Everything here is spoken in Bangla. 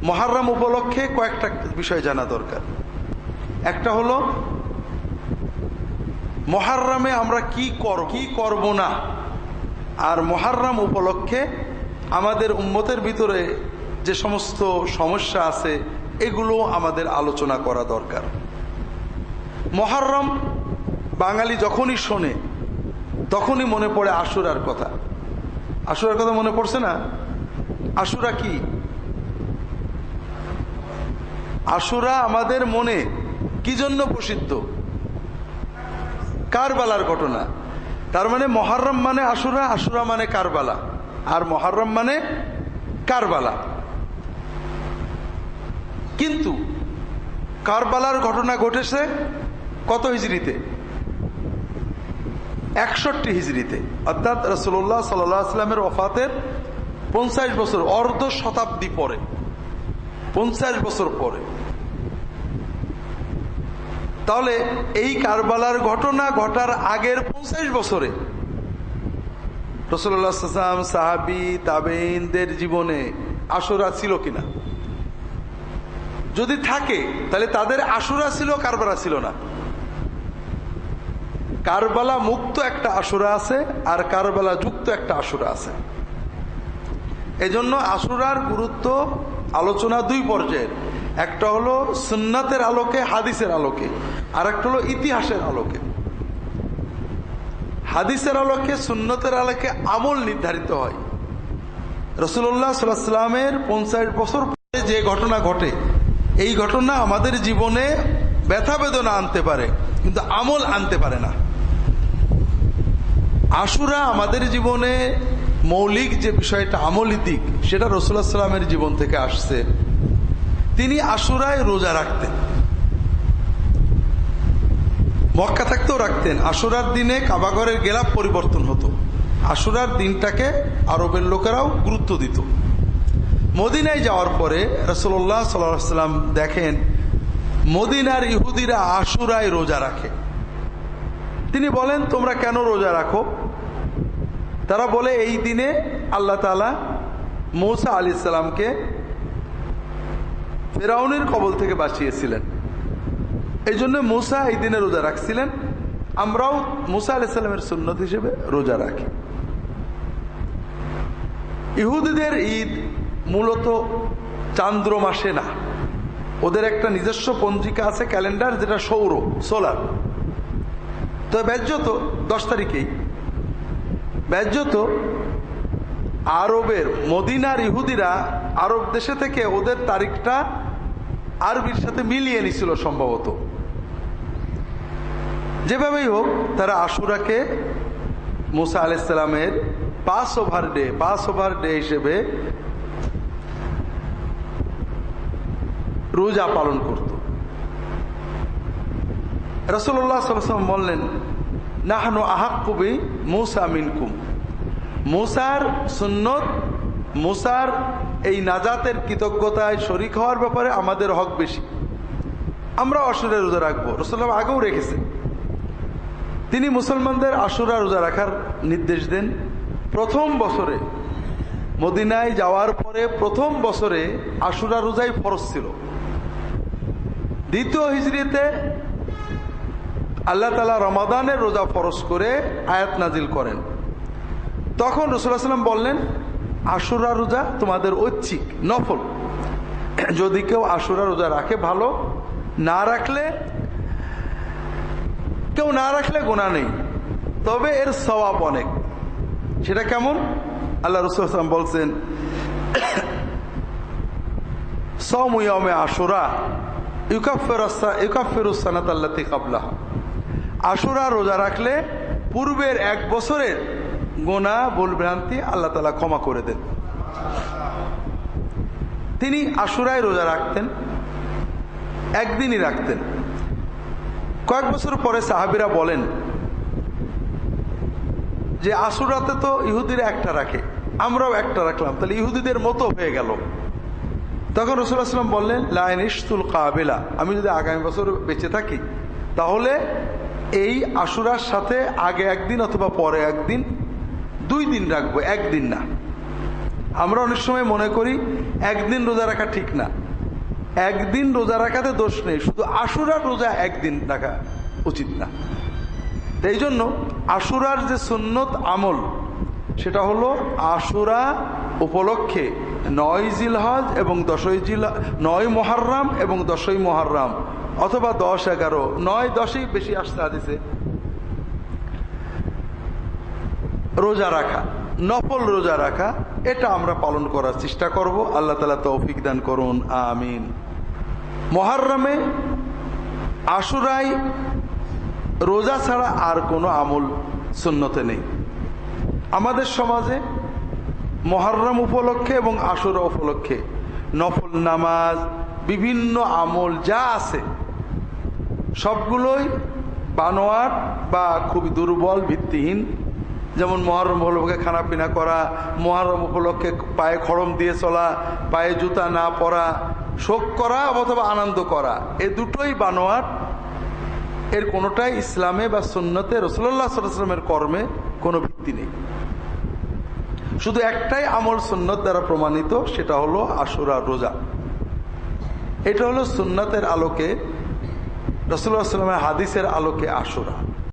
মুহররম উপলক্ষে কয়েকটা বিষয় জানা দরকার। একটা হলো মুহররমে আমরা কি করব না, আর মুহররম উপলক্ষে আমাদের উম্মতের ভিতরে যে সমস্ত সমস্যা আছে এগুলো আমাদের আলোচনা করা দরকার। মুহররম বাঙালি যখনই শোনে তখনই মনে পড়ে আশুরার কথা। আশুরার কথা মনে পড়ছে না? আশুরা কি? আশুরা আমাদের মনে কি জন্য প্রসিদ্ধ? কারবালার ঘটনা। তার মানে মুহররম মানে আশুরা, আশুরা মানে কারবালা, আর মুহররম মানে কারবালা। কিন্তু কারবালার ঘটনা ঘটেছে কত হিজরিতে? 61 হিজরিতে, অর্থাৎ রাসূলুল্লাহ সাল্লাল্লাহু আলাইহি ওয়াসাল্লামের ওফাতের 50 বছর, অর্ধ শতাব্দী পরে, 50 বছর পরে। তাহলে এই কারবালার ঘটনা ঘটার আগের 50 বছরে রাসূলুল্লাহ সাল্লাল্লাহু আলাইহি ওয়াসাল্লাম, সাহাবী, তাবেঈনদের জীবনে আশুরা ছিল কিনা? যদি থাকে তাহলে তাদের আশুরা ছিল, কারবালা ছিল না। কারবালা মুক্ত একটা আশুরা আছে, আর কারবালা যুক্ত একটা আশুরা আছে। এজন্য আশুরার গুরুত্ব আলোচনা দুই পর্যায়ের। একটা হলো সুন্নাতের আলোকে, হাদিসের আলোকে, আর একটা হলো ইতিহাসের আলোকে। হাদিসের আলোকে, সুন্নতের আলোকে আমল নির্ধারিত হয়। রাসূলুল্লাহ সাল্লাল্লাহু আলাইহি ওয়াসাল্লামের 50 বছর পরে যে ঘটনা ঘটে, এই ঘটনা আমাদের জীবনে ব্যথা বেদনা আনতে পারে, কিন্তু আমল আনতে পারে না। আশুরা আমাদের জীবনে মৌলিক যে বিষয়টা আমলি দিক, সেটা রাসূলুল্লাহ সাল্লাল্লাহু আলাইহি ওয়াসাল্লামের জীবন থেকে আসছে। তিনি আশুরায় রোজা রাখতেন, মক্কা থাকতেও রাখতেন। আশুরার দিনে কাবাঘরের গেলাপ পরিবর্তন হতো। আশুরার দিনটাকে আরবের লোকেরাও গুরুত্ব দিত। মদিনায় যাওয়ার পরে রাসূলুল্লাহ সাল্লাল্লাহু আলাইহি ওয়াসাল্লাম দেখেন মদিনার ইহুদিরা আশুরায় রোজা রাখে। তিনি বলেন, তোমরা কেন রোজা রাখো? তারা বলে, এই দিনে আল্লাহ তাআলা মূসা আলাইহিস সালামকে ফিরআউনের কবল থেকে বাঁচিয়েছিলেন, এই জন্য মূসা এই দিনে রোজা রাখছিলেন। আমরাও মূসা আলাইহিস সালামের সুন্নত হিসেবে রোজা রাখি। ইহুদিদের ঈদ মূলত চান্দ্র মাসে না, ওদের একটা নিজস্ব পঞ্জিকা আছে, ক্যালেন্ডার, যেটা সোলার। তো ব্যাজ্যত 10 তারিখেই, ব্যাজ্যত আরবের মদিনার ইহুদিরা আরব দেশে থেকে ওদের তারিখটা আরবির সাথে মিলিয়ে নিছিল সম্ভবত। যেভাবেই হোক, তারা আশুরাকে মূসা আলাইহিস সালামের পাস ওভার ডে হিসেবে রোজা পালন করত। রাসূলুল্লাহ সাল্লাল্লাহু আলাইহি ওয়াসাল্লাম বললেন, নাহনু আহাক্কু বি মূসা মিনকুম। মূসার সুন্নত, মূসার এই নাজাতের কৃতজ্ঞতায় শরীক হওয়ার ব্যাপারে আমাদের হক বেশি, আমরা আশুরা রোজা রাখবো। রাসূলুল্লাহ আগেও রেখেছেন। তিনি মুসলমানদের আশুরা রোজা রাখার নির্দেশ দেন। প্রথম বছরে, মদিনায় যাওয়ার পরে প্রথম বছরে আশুরা রোজাই ফরজ ছিল। দ্বিতীয় হিজরিতে আল্লাহ তাআলা রমাদানের রোজা ফরজ করে আয়াত নাজিল করেন। তখন রাসূলুল্লাহ সাল্লাল্লাহু আলাইহি ওয়াসাল্লাম বললেন, আশুরা রোজা তোমাদের ঐচ্ছিক, নফল। যদি কেউ আশুরা রোজা রাখে ভালো, না রাখলে গুনাহ নেই, তবে এর সওয়াব অনেক। সেটা কেমন? আল্লাহ রাসূল সাল্লাল্লাহু আলাইহি ওয়াসাল্লাম বলছেন, সাওমু ইয়াউমে আশুরা ইউকাফিরুস সানাতাল্লাতী ক্বাবলাহা। আশুরা রোজা রাখলে পূর্বের 1 বছরের গুনাহ, ভুলভ্রান্তি আল্লাহ তাআলা ক্ষমা করে দেন। তিনি আশুরায় রোজা রাখতেন, একদিনই রাখতেন। কয়েক বছর পরে সাহাবীরা বলেন যে আশুরাতে তো ইহুদিরা একটা রাখে, আমরাও একটা রাখলাম, তাহলে ইহুদিদের মতো হয়ে গেল। তখন রাসূলুল্লাহ সাল্লাল্লাহু আলাইহি ওয়াসাল্লাম বললেন, লা ইনিশতুল কাবিলা, আমি যদি আগামী বছর বেঁচে থাকি তাহলে এই আশুরার সাথে আগে একদিন অথবা পরে একদিন, 2 দিন রাখবো, একদিন না। আমরা অনেক সময় মনে করি একদিন রোজা রাখা ঠিক না, একদিন রোজা রাখাতে দোষ নেই, শুধু আশুরার রোজা একদিন রাখা উচিত না। এই জন্য আশুরার যে সুন্নত আমল সেটা হলো আশুরা উপলক্ষে 9 জিলহজ এবং 9 মুহররম এবং 10ই মুহররম অথবা 10, 11, 9, 10ই বেশি আসছে হাদিসে, রোজা রাখা, নফল রোজা রাখা, এটা আমরা পালন করার চেষ্টা করব। আল্লাহ তাআলা তৌফিক দান করুন, আমিন। মুহররমে আশুরায় রোজা ছাড়া আর কোনো আমল সুন্নতে নেই। আমাদের সমাজে মুহররম উপলক্ষে এবং আশুরা উপলক্ষে নফল নামাজ, বিভিন্ন আমল যা আছে সবগুলোই বানোয়াট বা খুবই দুর্বল, ভিত্তিহীন। যেমন মুহররম উপলক্ষে খানা পিনা করা, মুহররম উপলক্ষে পায়ে খড়ম দিয়ে চলা, পায়ে জুতা না পরা, শোক করা অথবা আনন্দ করা, এ দুটোই বানোয়াট। এর কোনোটাই ইসলামে বা সুন্নতে রাসূলুল্লাহ সাল্লাল্লাহু আলাইহি ওয়াসাল্লামের কর্মে কোনো ভিত্তি নেই। শুধু একটাই আমল সুন্নত দ্বারা প্রমাণিত, সেটা হলো আশুরার রোজা। এটা হলো সুন্নতের আলোকে, রাসূলুল্লাহ সাল্লাল্লাহু আলাইহি ওয়াসাল্লামের হাদিসের আলোকে আশুরা।